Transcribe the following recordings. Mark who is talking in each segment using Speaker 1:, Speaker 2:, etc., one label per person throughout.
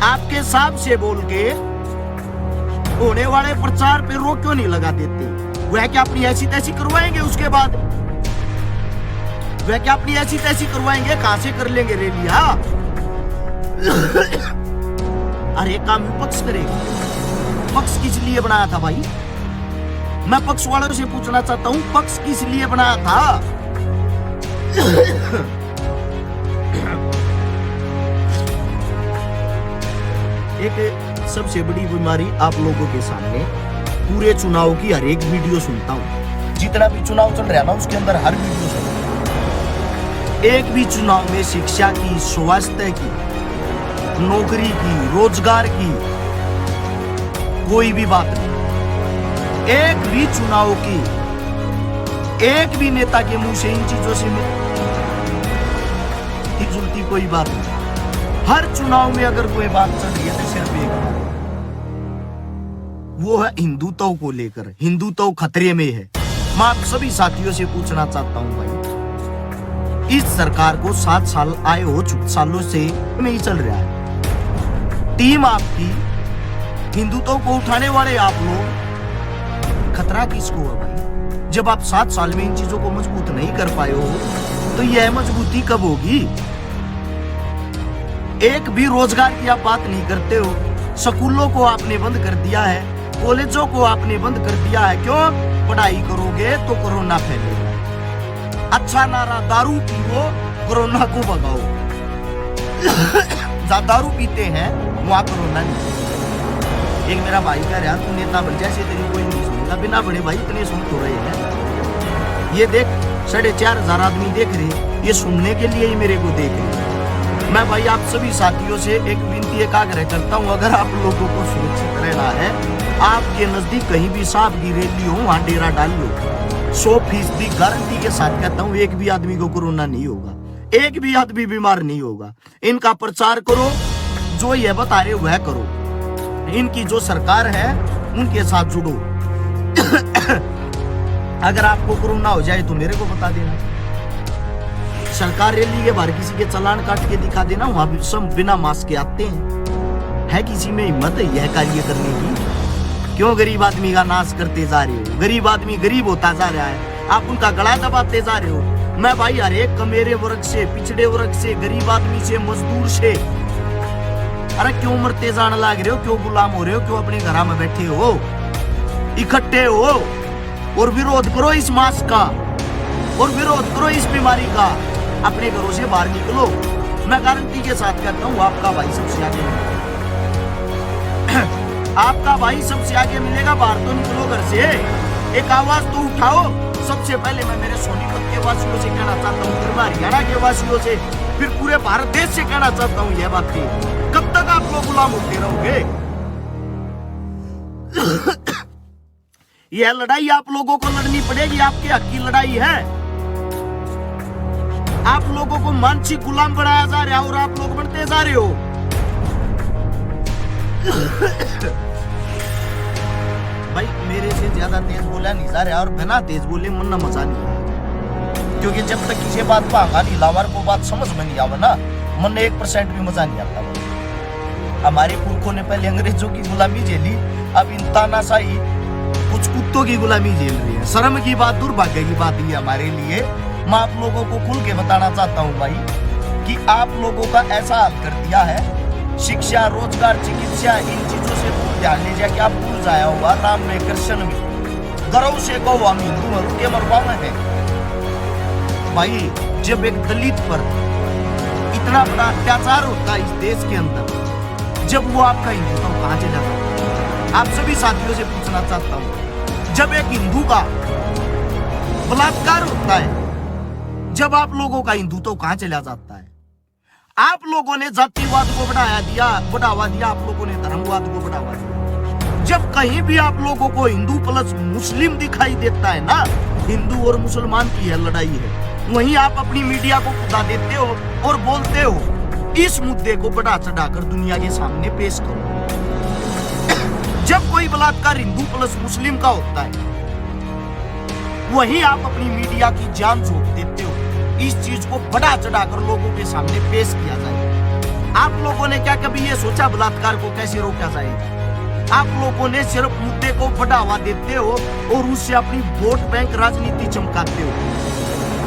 Speaker 1: आपके हिसाब से बोल के होने वाले प्रचार पे रोक क्यों नहीं लगा देते? वह क्या अपनी ऐसी तैसी करवाएंगे? उसके बाद वह क्या अपनी ऐसी तैसी करवाएंगे? कहां से कर लेंगे रैलियां? अरे काम विपक्ष करेगा। पक्ष किस लिए बनाया था भाई? मैं पक्ष वालों से पूछना चाहता हूं, पक्ष किस लिए बनाया था? एक सबसे बड़ी बीमारी आप लोगों के सामने, पूरे चुनाव की हर एक वीडियो सुनता हूं, जितना भी चुनाव चल रहा है ना उसके अंदर हर वीडियो सुनता हूं। एक भी चुनाव में शिक्षा की, स्वास्थ्य की, नौकरी की, रोजगार की कोई भी बात नहीं। एक भी चुनाव की, एक भी नेता के मुंह से इन चीजों से जुलती कोई बात नहीं। हर चुनाव में अगर कोई बात चल रही है तो सिर्फ एक बात, वो है हिंदुत्व को लेकर। हिंदुत्व खतरे में है। मैं आप सभी साथियों से पूछना चाहता हूं भाई, इस सरकार को 7 साल आए हो सालों से नहीं चल रहा है। टीम आपकी, हिंदुत्व को उठाने वाले आप लोग, खतरा किसको है भाई? जब आप 7 साल में इन चीजों को मजबूत नहीं कर पाए हो तो यह मजबूती कब होगी? एक भी रोजगार की आप बात नहीं करते हो। स्कूलों को आपने बंद कर दिया है, कॉलेजों को आपने बंद कर दिया है। क्यों? पढ़ाई करोगे तो कोरोना फैलेगा। अच्छा नारा, दारू पियो, कोरोना को भगाओ। जहां दारू पीते हैं वहां कोरोना नहीं। एक मेरा भाई कह रहा, तू नेता बन, जैसे तेरी कोई नहीं सुनेगा। बिना बड़े भाई इतने सुन तो रहे हैं। ये देख 4,500 आदमी देख रहे, ये सुनने के लिए ही मेरे को देख रहे। मैं भाई आप सभी साथियों से एक विनती, एक आग्रह करता हूं, अगर आप लोगों को सुरक्षित रहना है, आपके नजदीक कहीं भी सांप की रैली हो वहां डेरा डाल लो। 100% गारंटी के साथ कहता हूं, एक भी आदमी को कोरोना नहीं होगा, एक भी आदमी बीमार नहीं होगा। इनका प्रचार करो, जो ये बता रहे वह करो। इनकी जो सरकार है उनके साथ जुड़ो। अगर आपको कोरोना हो जाए तो मेरे को बता देना। सरकार रैली के बाहर किसी के चालान काट के दिखा देना, वहां भी सब बिना मास्क के आते हैं। है किसी में हिम्मत है यह कार्य करने की? क्यों गरीब आदमी का नाश करते जा रहे हो? गरीब आदमी गरीब होता जा रहा है, आप उनका गला दबाते जा रहे हो। मैं भाई हर एक कमेरे वर्ग से, पिछड़े वर्ग से, गरीब आदमी से, मजदूर से, अरे क्यों मरते जाने लग रहे हो? क्यों गुलाम हो रहे हो? क्यों अपने घर में बैठे हो? इकट्ठे हो और विरोध करो इस मास्क का, और विरोध करो इस बीमारी का। अपने घरों से बाहर निकलो। मैं गारंटी के साथ कहता हूँ आपका भाई सबसे आगे मिलेगा। आपका भाई सबसे आगे मिलेगा। बाहर तो निकलो घर से, एक आवाज तो उठाओ। सबसे पहले मैं मेरे सोनीपत के वासियों से कहना चाहता हूँ, फिर हरियाणा के वासियों से, फिर पूरे भारत देश से कहना चाहता हूँ यह बात की, कब तक आप लोग गुलाम होते रहोगे? यह लड़ाई आप लोगों को लड़नी पड़ेगी। आपके हक की लड़ाई है। आप लोगों को मानसिक गुलाम बनाया जा रहा है और आप लोग बनते जा रहे हो। भाई मेरे से ज्यादा तेज बोला नहीं जा रहा, और बिना तेज बोले मन ना मजा नहीं आया। क्योंकि जब तक किसी बात पर आगा नहीं लावार को बात समझ में नहीं आवा ना, मन में 1% भी मजा नहीं आता। हमारे पुरखों ने पहले अंग्रेजों की गुलामी झेली, अब इन तानाशाही कुछ कुत्तों की गुलामी झेल रही है। शर्म की बात, दुर्भाग्य की बात ये हमारे लिए। मैं आप लोगों को खुल के बताना चाहता हूं भाई कि आप लोगों का ऐसा हाल कर दिया है, शिक्षा, रोजगार, चिकित्सा, इन चीजों से ध्यान ले जाके आप भूल जाया होगा राम में, कृष्ण में। गर्व से कहो हम हिंदू हैं, के मरवाना है भाई। जब एक दलित पर इतना बड़ा अत्याचार होता है इस देश के अंदर, जब वो आपका हिंदू तो कहां चला जाता? आप सभी साथियों से पूछना चाहता हूं, जब एक हिंदू का बलात्कार होता है, जब आप लोगों का हिंदुत्व कहां चला जाता है? आप लोगों ने जातिवाद को बढ़ावा दिया, आप लोगों ने धर्मवाद को बढ़ावा दिया। जब कहीं भी आप लोगों को हिंदू प्लस मुस्लिम दिखाई देता है ना, हिंदू और मुसलमान की यह लड़ाई है, वहीं आप अपनी मीडिया को खुदा देते हो और बोलते हो। इस मुद्दे को बढ़ा चढ़ाकर दुनिया के सामने पेश करो। जब कोई बलात्कार हिंदू प्लस मुस्लिम का होता है, वहीं आप अपनी मीडिया की जान झोंक देते हो। इस चीज को बढ़ा चढ़ाकर लोगों के सामने पेश किया जाए। आप लोगों ने क्या कभी ये सोचा बलात्कार को कैसे रोका जाए? आप लोगों ने सिर्फ मुद्दे को बढ़ावा देते हो और उससे अपनी वोट बैंक राजनीति चमकाते हो।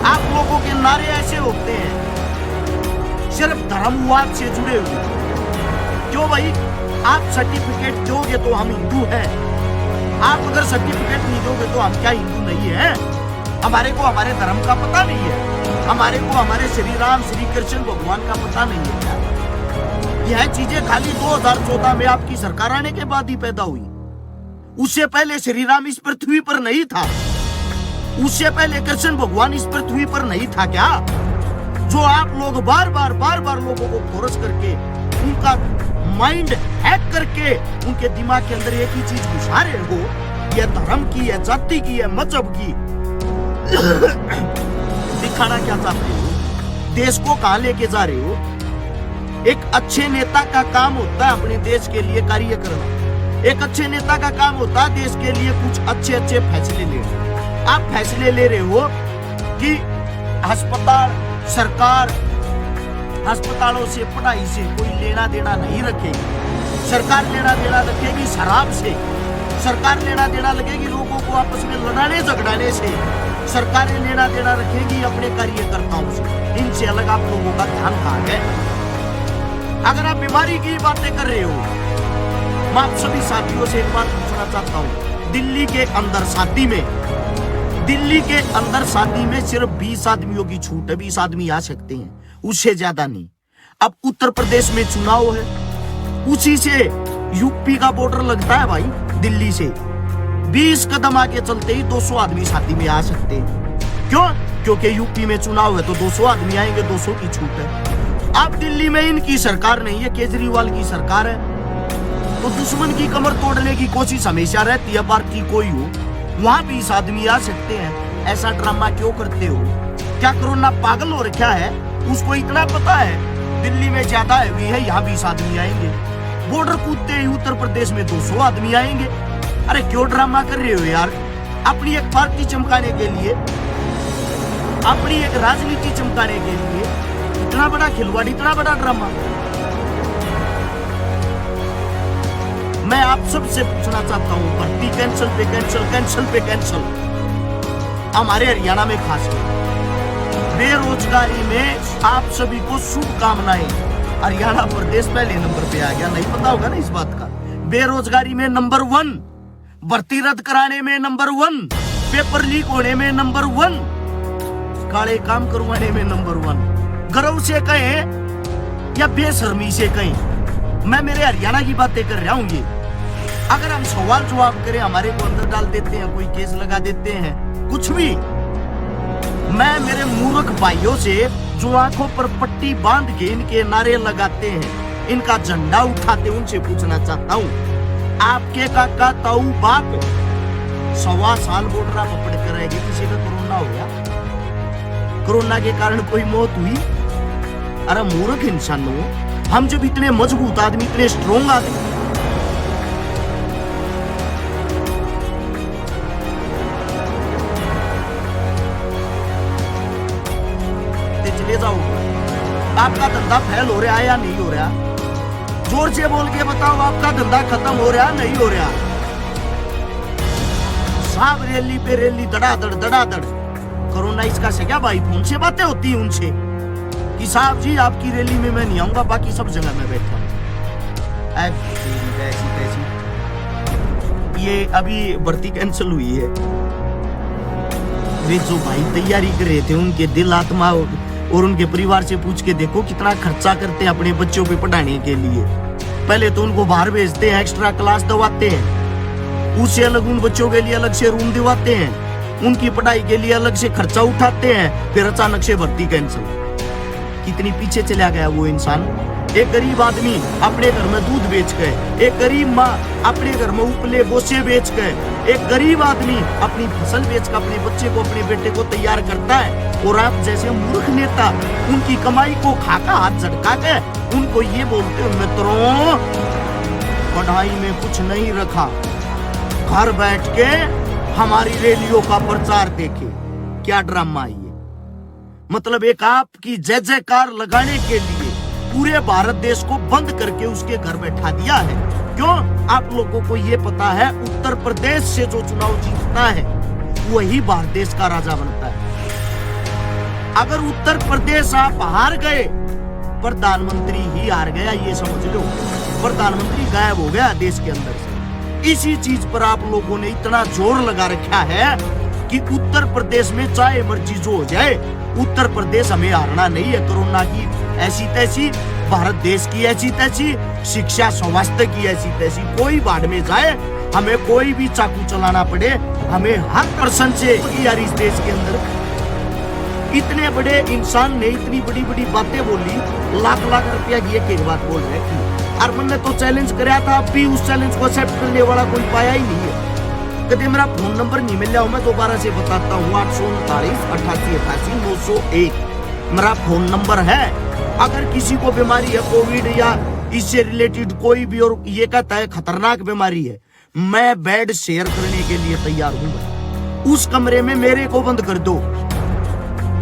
Speaker 1: आप लोगों के नारे ऐसे होते हैं सिर्फ धर्मवाद से जुड़े हुए। क्यों भाई? आप सर्टिफिकेट दोगे तो हम हिंदू हैं, आप अगर सर्टिफिकेट नहीं दोगे तो हम क्या हिंदू नहीं है? हमारे को हमारे धर्म का पता नहीं है, हमारे को हमारे श्री राम श्री कृष्ण भगवान का पता नहीं है क्या? यह चीजें खाली 2014 में आपकी सरकार आने के बाद ही पैदा हुई। उससे पहले श्री राम इस पृथ्वी पर नहीं था, उससे पहले कृष्ण भगवान इस पृथ्वी पर नहीं था क्या? जो आप लोग बार बार लोगों को फोर्स करके उनका माइंड हैक करके उनके दिमाग के अंदर एक ही चीज घुसा रहे हो, यह धर्म की है, जाति की है, मजहब की। दिखाना क्या चाहते हो? देश को कहां लेके जा रहे हो? एक अच्छे नेता का काम होता है अपने देश के लिए कार्य करना। एक अच्छे नेता का काम होता है देश के लिए कुछ अच्छे फैसले लेना। आप फैसले ले रहे हो कि अस्पताल, सरकार अस्पतालों से, पढ़ाई से कोई लेना देना नहीं रखेगी। सरकार लेना देना रखेगी शराब से, सरकार लेना देना लगेगी लोगों को आपस में लड़ाने झगड़ाने से, सरकारें लेना देना रखेगी अपने कार्यकर्ताओं से। इनसे अलग आप लोगों का ध्यान कहाँ है? अगर आप बीमारी की बातें कर रहे हो, मैं आप सभी साथियों से एक बात पूछना चाहता हूँ। दिल्ली के अंदर शादी में सिर्फ 20 आदमियों की छूट है, 20 आदमी आ सकते हैं, उससे ज्यादा नहीं। अब उत्तर प्रदेश में चुनाव है, उसी से यूपी का बॉर्डर लगता है भाई दिल्ली से। 20 कदम आगे चलते ही 200 आदमी शादी में आ सकते हैं। क्यों? क्योंकि यूपी में चुनाव है तो 200 आदमी आएंगे, 200 की छूट है। अब दिल्ली में इनकी सरकार नहीं है, केजरीवाल की सरकार है, तो दुश्मन की कमर तोड़ने की कोशिश हमेशा रहती है। पार्टी कोई हो, वहां 20 आदमी आ सकते हैं। ऐसा ड्रामा क्यों करते हो? क्या कोरोना पागल हो रखा है? उसको इतना पता है दिल्ली में ज्यादा हैवी है, यहाँ 20 आदमी आएंगे। बॉर्डर कूदते ही उत्तर प्रदेश में 200 आदमी आएंगे। अरे क्यों ड्रामा कर रहे हो यार? अपनी एक पार्टी चमकाने के लिए, अपनी एक राजनीति चमकाने के लिए इतना बड़ा खिलवाड़, इतना बड़ा ड्रामा। मैं आप सबसे पूछना चाहता हूँ, भर्ती कैंसिल पे कैंसिल। हमारे हरियाणा में खासकर बेरोजगारी में आप सभी को शुभकामनाएं। हरियाणा प्रदेश पहले नंबर पे आ गया, नहीं पता होगा ना इस बात का। बेरोजगारी में नंबर 1, भर्ती रद्द कराने में नंबर 1, पेपर लीक होने में नंबर 1, काले काम करवाने में नंबर 1। गर्व से कहें या बेशर्मी से कहें, मैं मेरे हरियाणा की बातें कर रहा हूँ। ये अगर हम सवाल जवाब करें, हमारे को अंदर डाल देते हैं, कोई केस लगा देते हैं, कुछ भी। मैं मेरे मूर्ख भाइयों से जो आंखों पर पट्टी बांध के इनके नारे लगाते हैं, इनका झंडा उठाते, उनसे पूछना चाहता हूँ, आपके काका ताऊ बाप 1.25 साल बॉर्डर पकड़ कर रहेगी, किसी का कोरोना हो गया, कोरोना के कारण कोई मौत हुई? अरे मूर्ख इंसान हो, हम जब इतने मजबूत आदमी, इतने स्ट्रॉन्ग आदमी, चले जाओ। आपका धंधा फेल हो रहा है या नहीं हो रहा? जोर से बोल के बताओ, आपका धंधा खत्म हो रहा नहीं हो रहा? साहब रैली पे रैली, धड़ाधड़। कोरोना इसका से क्या भाई? फोन से बातें होती है उनसे कि साहब जी आपकी रैली में मैं नहीं आऊंगा, बाकी सब जगह में बैठा हूं। ये अभी भर्ती कैंसिल हुई है। वे जो भाई तैयारी कर रहे थे, उनके दिल, आत्मा और उनके परिवार से पूछ के देखो कितना खर्चा करते हैं अपने बच्चों पे पढ़ाने के लिए। पहले तो उनको बाहर भेजते हैं, एक्स्ट्रा क्लास दवाते हैं, उससे अलग उन बच्चों के लिए अलग से रूम दिवाते हैं, उनकी पढ़ाई के लिए अलग से खर्चा उठाते हैं, फिर अचानक से भर्ती कैंसिल। कितनी पीछे चला गया वो इंसान। एक गरीब आदमी अपने घर में दूध बेच गए, एक गरीब माँ अपने घर में उपले बोसे बेच गए, एक गरीब आदमी अपनी फसल बेच कर अपने बच्चे को, अपने बेटे को तैयार करता है, और आप जैसे मूर्ख नेता उनकी कमाई को खाका हाथ झटका के उनको ये बोलते हो, मित्रों पढ़ाई में कुछ नहीं रखा, घर बैठ के हमारी रैलियों का प्रचार देखे। क्या ड्रामा है ये? मतलब एक आपकी जय जयकार लगाने के लिए पूरे भारत देश को बंद करके उसके घर बैठा दिया है। क्यों? आप लोगों को ये पता है उत्तर प्रदेश से जो चुनाव जीतता है वही भारत देश का राजा बनता है। अगर उत्तर प्रदेश आप हार गए, प्रधानमंत्री ही हार गया, ये समझ लो। प्रधानमंत्री गायब हो गया देश के अंदर से। इसी चीज पर आप लोगों ने इतना जोर लगा रखा है कि उत्तर प्रदेश में चाहे मर्जी जो हो जाए, उत्तर प्रदेश हमें हारना नहीं है। कोरोना की ऐसी तैसी, भारत देश की ऐसी तैसी, शिक्षा स्वास्थ्य की ऐसी तैसी, कोई बाढ़ में जाए, हमें कोई भी चाकू चलाना पड़े, हमें हर पर्सन से यार इस देश के अंदर इतने बड़े इंसान ने इतनी बड़ी बड़ी बातें बोली, लाख लाख रुपया की एक बात बोल रहे हैं। और मैंने तो चैलेंज कराया था, अब भी उस चैलेंज को एक्सेप्ट करने वाला कोई पाया ही नहीं है। कभी मेरा फोन नंबर नहीं मिल रहा, मैं दोबारा से बताता हूँ, 839 88 88 901 मेरा फोन नंबर है। अगर किसी को बीमारी है, कोविड या इससे रिलेटेड कोई भी, और ये कहता है खतरनाक बीमारी है, मैं बेड शेयर करने के लिए तैयार हूँ। उस कमरे में मेरे को बंद कर दो,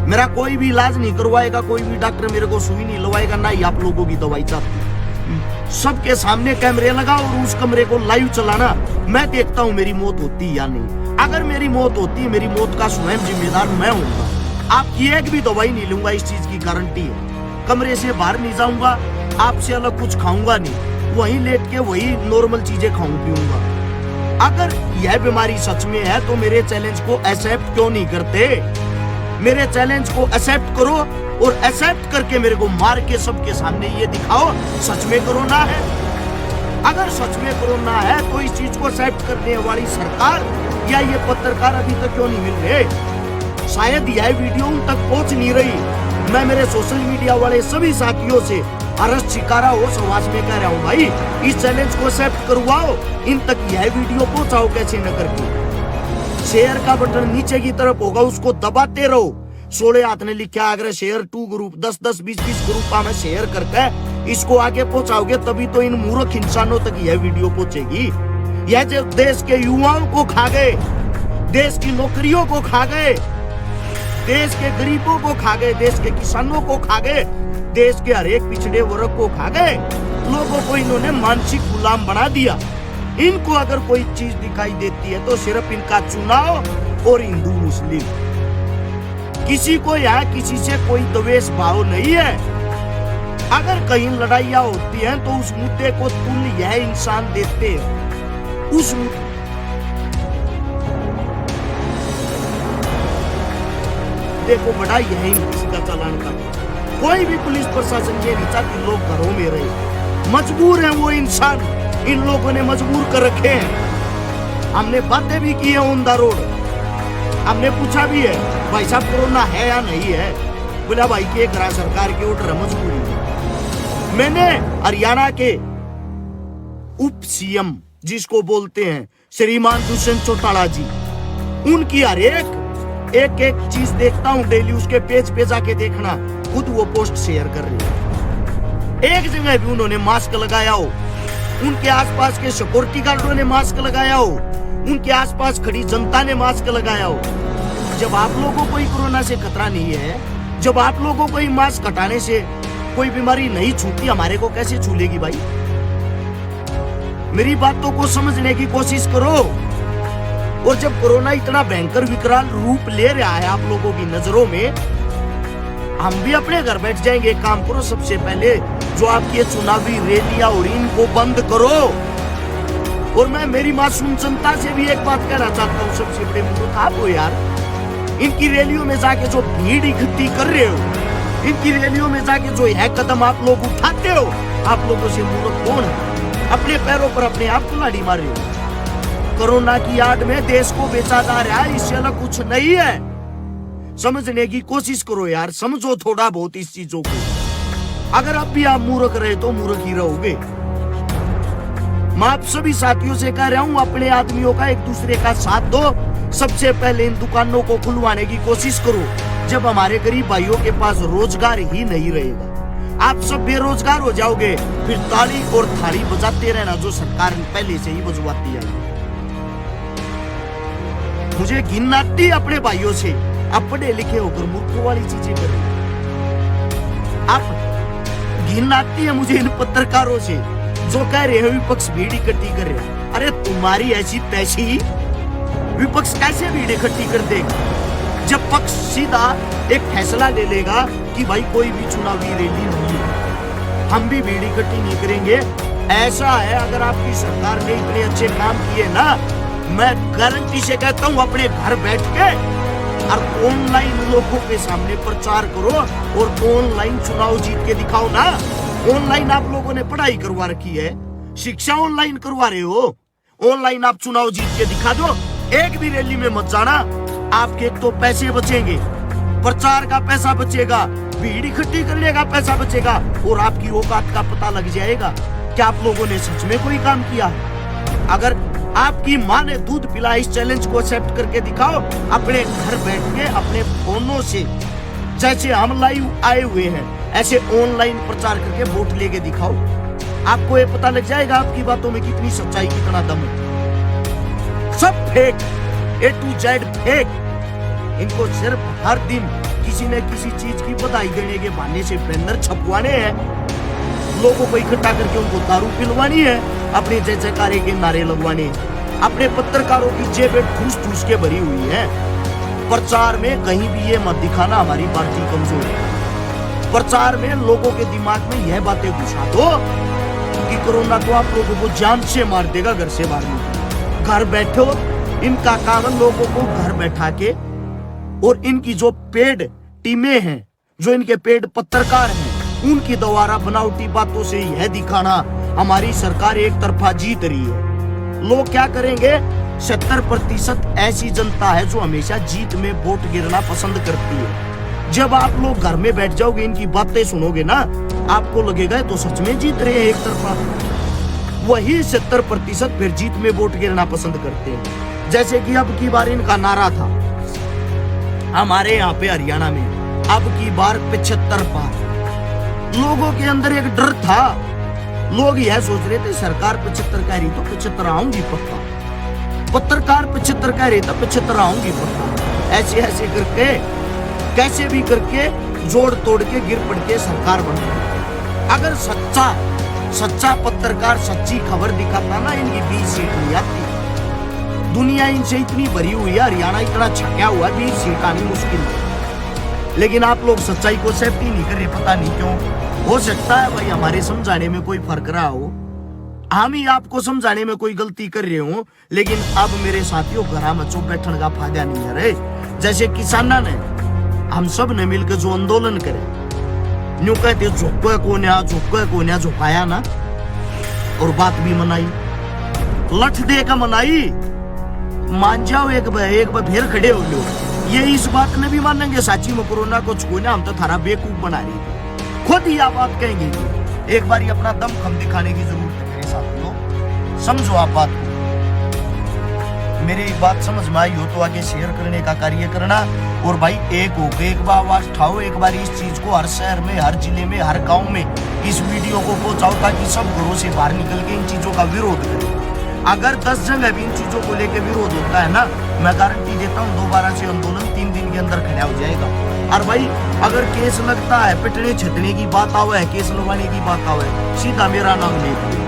Speaker 1: मेरा कोई भी इलाज नहीं करवाएगा, कोई भी डॉक्टर मेरे को सुई नहीं लगवाएगा, ना ही आप लोगों की दवाई चाहती। सबके सामने कैमरे लगाओ और उस कमरे को लाइव चलाना, मैं देखता हूँ मेरी मौत होती या नहीं। अगर मेरी मौत होती, मेरी मौत का स्वयं जिम्मेदार मैं हूँ। आपकी एक भी दवाई नहीं लूंगा, इस चीज की गारंटी है। कमरे से बाहर नहीं जाऊंगा, आपसे अलग कुछ खाऊंगा नहीं, वहीं लेट के वही नॉर्मल चीजें खाऊं पीऊंगा। अगर यह बीमारी सच में है तो मेरे चैलेंज को एक्सेप्ट क्यों नहीं करते? मेरे चैलेंज को एक्सेप्ट करो और एक्सेप्ट करके मेरे को मार के सबके सामने ये दिखाओ सच में कोरोना है। अगर सच में कोरोना है तो इस चीज को एक्सेप्ट करने वाली सरकार या ये पत्रकार अभी तक क्यों नहीं मिल रहे? शायद यह वीडियो उन तक पहुंच नहीं रही। मैं मेरे सोशल मीडिया वाले सभी साथियों से अरज शिकारा हो समाज में कह रहा हूँ, भाई इस चैलेंज को एक्सेप्ट करवाओ, इन तक यह वीडियो पहुंचाओ कैसे न करके। शेयर का बटन नीचे की तरफ होगा, उसको दबाते रहो। 16 हाथ ने लिखा अगर शेयर टू ग्रुप 10-10 20-20 ग्रुप में शेयर करके इसको आगे पहुंचाओगे, तभी तो इन मूर्ख इंसानों तक यह वीडियो पहुंचेगी। यह जो देश के युवाओं को खा गए, देश की नौकरियों को खा गए, देश के गरीबों को खा गए, देश के किसानों को खा गए, देश के हर एक पिछड़े वर्ग को खा गए, लोगों को इन्होंने मानसिक गुलाम बना दिया। इनको अगर कोई चीज दिखाई देती है तो सिर्फ इनका चुनाव और हिंदू मुस्लिम, किसी को यहाँ किसी से कोई द्वेष भाव नहीं है। अगर कहीं लड़ाइयाँ होती हैं तो उस मुद्दे को तुल्य यह इंसान देखते हैं। उस देखो बड़ा यही किसी का चालान का, कोई भी पुलिस प्रशासन ये नहीं चाहती लोग घरों में रहे। मजबूर है वो इंसान, इन लोगों ने मजबूर कर रखे हैं। हमने बातें भी की है ऑन द रोड, हमने पूछा भी है भाई साहब कोरोना है या नहीं है, बोला भाई की एक सरकार की ऑर्डर है, मजबूरी है। मैंने हरियाणा के उप सीएम जिसको बोलते हैं श्रीमान दुष्यंत चौटाला जी, उनकी हर एक चीज देखता हूँ डेली, उसके पेज पे जाके देखना, खुद वो पोस्ट शेयर कर रहे हैं। एक जगह भी उन्होंने मास्क लगाया हो, उनके आसपास के सिक्योरिटी गार्डों ने मास्क लगाया हो, उनके आसपास खड़ी जनता ने मास्क लगाया हो। जब आप लोगों को ही कोरोना से खतरा नहीं है, जब आप लोगों को ही मास्क हटाने से कोई बीमारी नहीं छूती, हमारे को कैसे छू लेगी भाई? मेरी बातों को समझने की कोशिश करो। और जब कोरोना इतना भयंकर विकराल रूप ले रहा है आप लोगों की नजरों में, हम भी अपने घर बैठ जाएंगे। एक काम करो, सबसे पहले जो आपकी चुनावी रैलियां हो रही इनको बंद करो। और मैं मेरी मासूम जनता से भी एक बात कहना चाहता हूँ, सबसे बड़े मूर्ख आप हो यार। इनकी रैलियों में जाके जो भीड़ इकट्ठी कर रहे हो, इनकी रैलियों में जाके जो यह कदम आप लोग उठाते हो, आप लोगों से मूर्ख कौन है? अपने पैरों पर अपने आप को लाड़ी मार रहे हो। कोरोना की आड़ में देश को बेचा जा रहा है, इससे अलग कुछ नहीं है। समझने की कोशिश करो यार, समझो थोड़ा बहुत इस चीजों को। अगर अब भी आप मूर्ख रहे तो मूर्ख ही रहोगे। मैं आप सभी साथियों से कह रहा हूँ, अपने आदमियों का एक दूसरे का साथ दो। सबसे पहले इन दुकानों को खुलवाने की कोशिश करो। जब हमारे गरीब भाइयों के पास रोजगार ही नहीं रहेगा, आप सब बेरोजगार हो जाओगे, फिर ताली और थाली बजाते रहना जो सरकार पहले से ही बजवाती है। मुझे घिन आती अपने भाइयों से, आप पढ़े लिखे होकर मूर्खों वाली चीजें कर रहे। आप घिन आती है मुझे इन पत्रकारों से जो कह रहे हैं विपक्ष भीड़ इकट्ठी कर रहे हैं। अरे तुम्हारी ऐसी तैसी विपक्ष कैसे भीड़ इकट्ठी कर देगा जब पक्ष सीधा एक फैसला ले लेगा कि भाई कोई भी चुनावी रैली नहीं है, हम भी भीड़ इकट्ठी नहीं करेंगे। ऐसा है, अगर आपकी सरकार ने इतने अच्छे काम किए ना, मैं गारंटी से कहता हूँ अपने घर बैठ के और ऑनलाइन लोगों के सामने प्रचार करो और ऑनलाइन चुनाव जीत के दिखाओ ना। ऑनलाइन आप लोगों ने पढ़ाई करवा रखी है, शिक्षा ऑनलाइन करवा रहे हो, ऑनलाइन आप चुनाव जीत के दिखा दो। एक भी रैली में मत जाना, आपके तो पैसे बचेंगे, प्रचार का पैसा बचेगा, भीड़ इकट्ठी करने का पैसा बचेगा और आपकी औकात का पता लग जाएगा कि आप लोगों ने सच में कोई काम किया है। अगर आपकी माँ ने दूध पिला, इस चैलेंज को एक्सेप्ट करके दिखाओ अपने घर बैठ के अपने फोनों से, जैसे हम लाइव आए हुए हैं ऐसे ऑनलाइन प्रचार करके वोट लेके दिखाओ। आपको ये पता लग जाएगा आपकी बातों में कितनी सच्चाई, कितना दम है। सब fake, A to Z fake. इनको सिर्फ हर दिन किसी न किसी चीज की बधाई देने के बहाने से बैनर छपवाने हैं, लोगों को इकट्ठा करके उनको दारू पिलवानी है, अपने जय जयकारे के नारे लगवाने हैं। अपने पत्रकारों की जेबें ठूस ठूस के भरी हुई है। प्रचार में कहीं भी ये मत दिखाना हमारी पार्टी कमजोर है। प्रचार में लोगों के दिमाग में यह बातें घुसा दो कि कोरोना तो आप लोगों को जान से मार देगा, घर से बाहर निकलो। घर बैठो, इनका काम है लोगों को घर बैठा के, और इनकी जो पेड टीमें हैं, जो इनके पेड पत्रकार हैं, उनकी द्वारा बनावटी बातों से यह दिखाना हमारी सरकार एक तरफा जीत रही है। लोग क्या करेंगे, 70% ऐसी जनता है जो हमेशा जीत में वोट गिरना पसंद करती है। जब आप लोग घर में बैठ जाओगे, इनकी बातें सुनोगे ना, आपको लगेगा तो सच में जीत रहे हैं एक तरफा। वही 70% फिर जीत में वोट गिरना पसंद करते हैं। जैसे कि अब की बार इनका नारा था हमारे यहाँ पे हरियाणा में, अब की बार 75 पार। लोगों के अंदर एक डर था, लोग यह सोच रहे थे सरकार 75 कह रही तो 75 आऊंगी पक्का, पत्रकार 75 कह रहे तो 75 आऊंगी पक्का। ऐसे ऐसे करके कैसे भी करके जोड़ तोड़ के गिर पड़ के सरकार बन गई। अगर सच्चा पत्रकार सच्ची खबर दिखाता ना, इनकी 20 सीट नहीं आती। दुनिया इनसे इतनी भरी हुई है, हरियाणा इतना छक्या हुआ, 20 सीट आनी मुश्किल है। लेकिन आप लोग सच्चाई को एक्सेप्ट ही नहीं कर रहे, पता नहीं क्यों। हो सकता है भाई हमारे समझाने में कोई फर्क रहा हो, हम ही आपको समझाने में कोई गलती कर रहे हो, लेकिन अब मेरे साथियों घरा में चुप बैठने का फायदा नहीं है रे। जैसे किसाना ने, हम सब ने मिलकर जो आंदोलन करे, न्यू कहते झोंका कोन्या झोंकाया ना, और बात भी मनाई, लठ दे का मनाई। मान जाओ एक बार फिर खड़े हो लो, ये इस बात में भी मानेंगे साची में कोरोना को छूना हम तो थारा बेवकूफ बना रही थी, खुद ही आप बात कहेंगे। एक बार अपना दम खम दिखाने की जरूरत है मेरे साथियों, समझो आप बात को। मेरी बात समझ में आई हो तो आगे शेयर करने का कार्य करना, और भाई एक हो के एक बार आवाज उठाओ, एक बार इस चीज को हर शहर में, हर जिले में, हर गांव में इस वीडियो को पहुंचाओ ताकि सब घरों से बाहर निकल के इन चीजों का विरोध करें। अगर 10 जगह भी इन चीजों को लेकर विरोध होता है ना, मैं गारंटी देता हूँ दोबारा से आंदोलन 3 दिन के अंदर खड़ा हो जाएगा। और भाई अगर केस लगता है, पिटने छेदने की बात आवे है, केस लगवाने की बात आवे, सीधा मेरा नाम ले दो।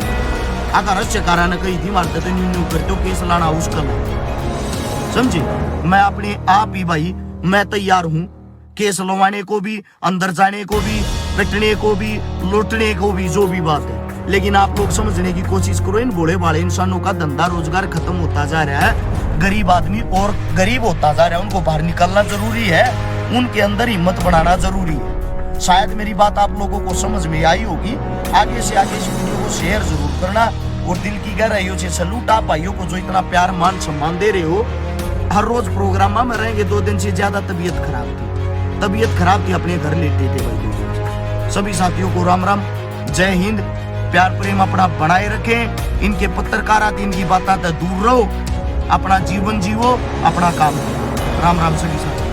Speaker 1: अगर अच्छे कारण कही थी मारते तो न्यू करते हो, केस लाना उसका समझे। मैं अपने आप ही भाई मैं तैयार हूँ केस लगवाने को भी, अंदर जाने को भी, पिटने को भी, लूटने को भी, जो भी बात है। लेकिन आप लोग समझने की कोशिश करो, इन भोले भाले इंसानों का धंधा रोजगार खत्म होता जा रहा है, गरीब आदमी और गरीब होता जा रहा है, उनको बाहर निकलना जरूरी है, उनके अंदर हिम्मत बढ़ाना जरूरी है। शायद मेरी बात आप लोगों को समझ में आई होगी। आगे से आगे इस वीडियो को शेयर जरूर करना, और दिल की गहराइयों से सैल्यूट आप भाइयों को जो इतना प्यार मान सम्मान दे रहे हो। हर रोज प्रोग्राम में रहेंगे, 2 दिन से ज्यादा तबीयत खराब थी, अपने घर लेटे थे भाई 2 दिन। सभी साथियों को राम राम, जय हिंद, प्यार प्रेम अपना बनाए रखें। इनके पत्रकार आते, इनकी बात दूर रहो, अपना जीवन जीवो, अपना काम करो। राम राम सभी साथियों।